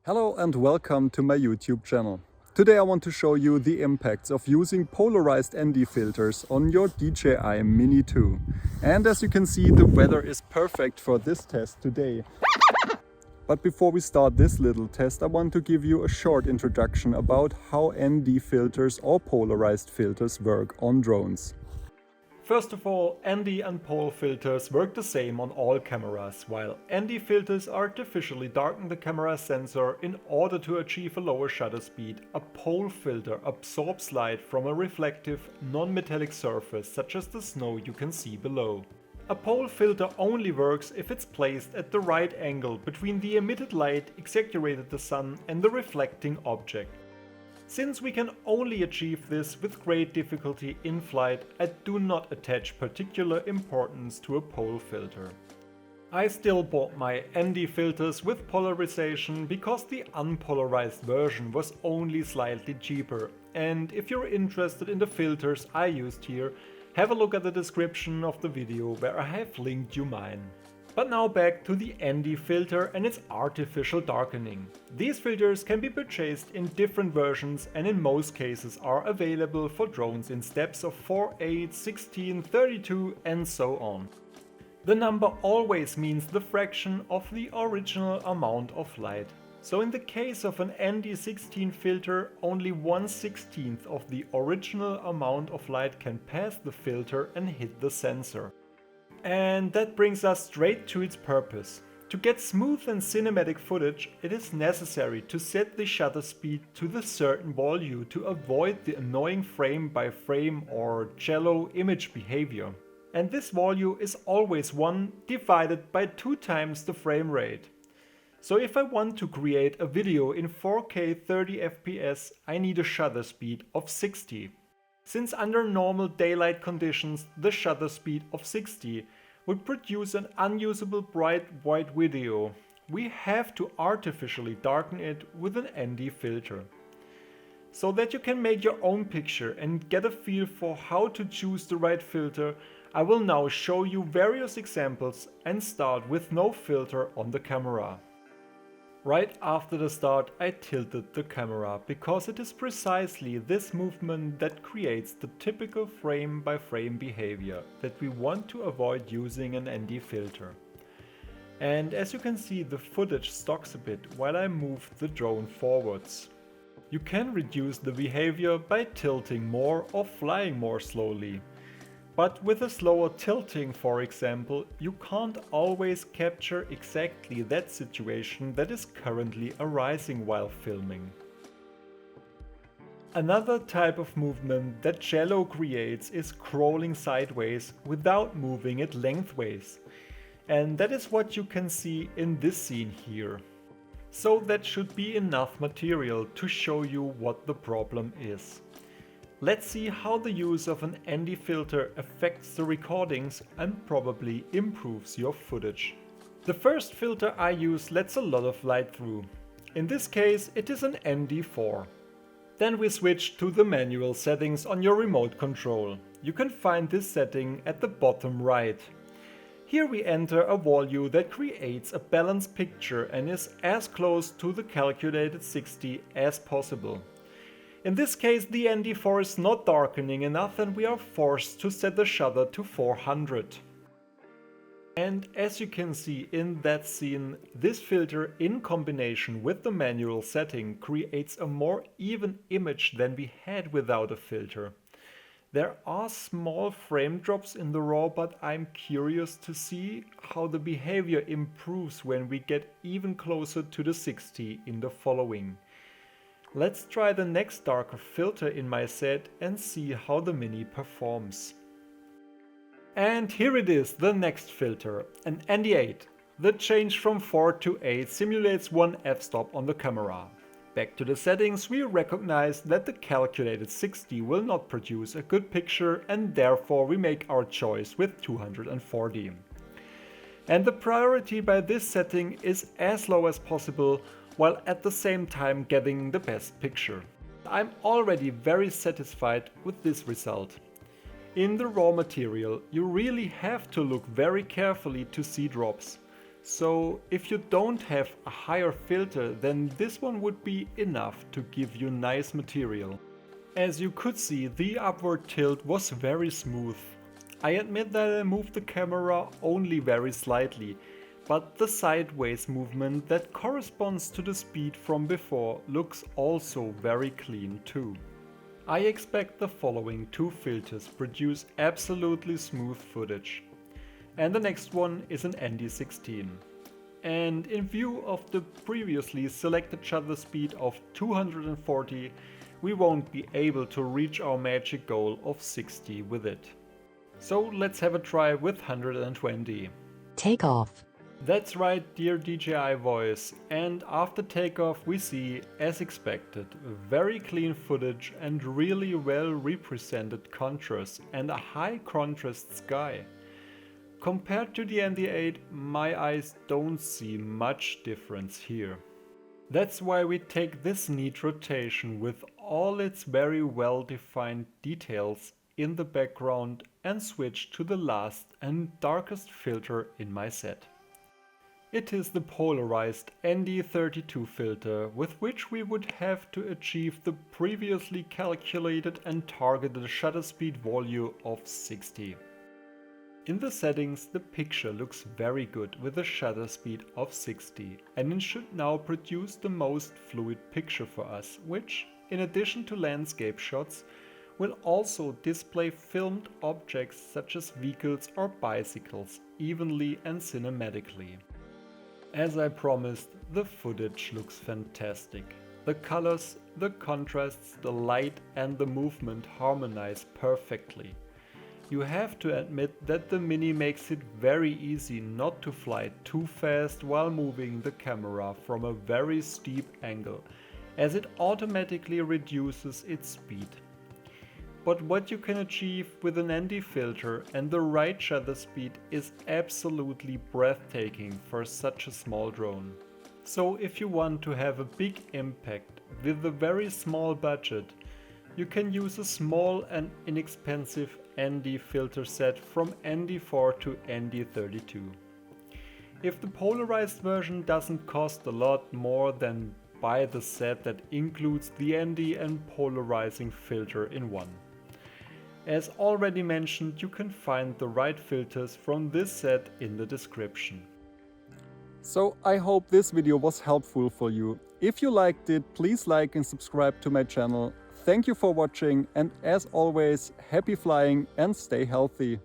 Hello and welcome to my YouTube channel. Today I want to show you the impacts of using polarized ND filters on your DJI Mini 2. And as you can see, the weather is perfect for this test today. But before we start this little test, I want to give you a short introduction about how ND filters or polarized filters work on drones. First of all, ND and pol filters work the same on all cameras, while ND filters artificially darken the camera sensor in order to achieve a lower shutter speed. A pol filter absorbs light from a reflective, non-metallic surface such as the snow you can see below. A pol filter only works if it's placed at the right angle between the emitted light exaggerated the sun and the reflecting object. Since we can only achieve this with great difficulty in flight, I do not attach particular importance to a pol filter. I still bought my ND filters with polarization because the unpolarized version was only slightly cheaper, and if you're interested in the filters I used here, have a look at the description of the video where I have linked you mine. But now back to the ND filter and its artificial darkening. These filters can be purchased in different versions and in most cases are available for drones in steps of 4, 8, 16, 32 and so on. The number always means the fraction of the original amount of light. So in the case of an ND16 filter, only 1/16 of the original amount of light can pass the filter and hit the sensor. And that brings us straight to its purpose. To get smooth and cinematic footage, it is necessary to set the shutter speed to the certain value to avoid the annoying frame by frame or shallow image behavior. And this value is always 1 divided by 2 times the frame rate. So if I want to create a video in 4K 30 FPS, I need a shutter speed of 60. Since under normal daylight conditions the shutter speed of 60 would produce an unusable bright white video, we have to artificially darken it with an ND filter. So that you can make your own picture and get a feel for how to choose the right filter, I will now show you various examples and start with no filter on the camera. Right after the start I tilted the camera, because it is precisely this movement that creates the typical frame by frame behavior that we want to avoid using an ND filter. And as you can see, the footage stocks a bit while I move the drone forwards. You can reduce the behavior by tilting more or flying more slowly. But with a slower tilting, for example, you can't always capture exactly that situation that is currently arising while filming. Another type of movement that shallow creates is crawling sideways without moving it lengthways. And that is what you can see in this scene here. So that should be enough material to show you what the problem is. Let's see how the use of an ND filter affects the recordings and probably improves your footage. The first filter I use lets a lot of light through. In this case it is an ND4. Then we switch to the manual settings on your remote control. You can find this setting at the bottom right. Here we enter a value that creates a balanced picture and is as close to the calculated 60 as possible. In this case the ND4 is not darkening enough and we are forced to set the shutter to 400. And as you can see in that scene, this filter in combination with the manual setting creates a more even image than we had without a filter. There are small frame drops in the RAW, but I'm curious to see how the behavior improves when we get even closer to the 60 in the following. Let's try the next darker filter in my set and see how the Mini performs. And here it is, the next filter, an ND8. The change from 4 to 8 simulates 1 f-stop on the camera. Back to the settings, we recognize that the calculated 60 will not produce a good picture and therefore we make our choice with 240. And the priority by this setting is as low as possible, while at the same time getting the best picture. I'm already very satisfied with this result. In the raw material, you really have to look very carefully to see drops. So if you don't have a higher filter, then this one would be enough to give you nice material. As you could see, the upward tilt was very smooth. I admit that I moved the camera only very slightly, but the sideways movement that corresponds to the speed from before looks also very clean too. I expect the following two filters produce absolutely smooth footage. And the next one is an ND16. And in view of the previously selected shutter speed of 240, we won't be able to reach our magic goal of 60 with it. So let's have a try with 120. Take off. That's right, dear DJI voice, and after takeoff we see, as expected, very clean footage and really well represented contrast and a high contrast sky. Compared to the ND8, my eyes don't see much difference here. That's why we take this neat rotation with all its very well defined details in the background and switch to the last and darkest filter in my set. It is the Polarized Nd32 filter, with which we would have to achieve the previously calculated and targeted shutter speed value of 60. In the settings, the picture looks very good with a shutter speed of 60, and it should now produce the most fluid picture for us, which, in addition to landscape shots, will also display filmed objects such as vehicles or bicycles evenly and cinematically. As I promised, the footage looks fantastic. The colors, the contrasts, the light and the movement harmonize perfectly. You have to admit that the Mini makes it very easy not to fly too fast while moving the camera from a very steep angle, as it automatically reduces its speed. But what you can achieve with an ND filter and the right shutter speed is absolutely breathtaking for such a small drone. So if you want to have a big impact with a very small budget, you can use a small and inexpensive ND filter set from ND4 to ND32. If the polarized version doesn't cost a lot more, then buy the set that includes the ND and polarizing filter in one. As already mentioned, you can find the right filters from this set in the description. So I hope this video was helpful for you. If you liked it, please like and subscribe to my channel. Thank you for watching, and as always, happy flying and stay healthy.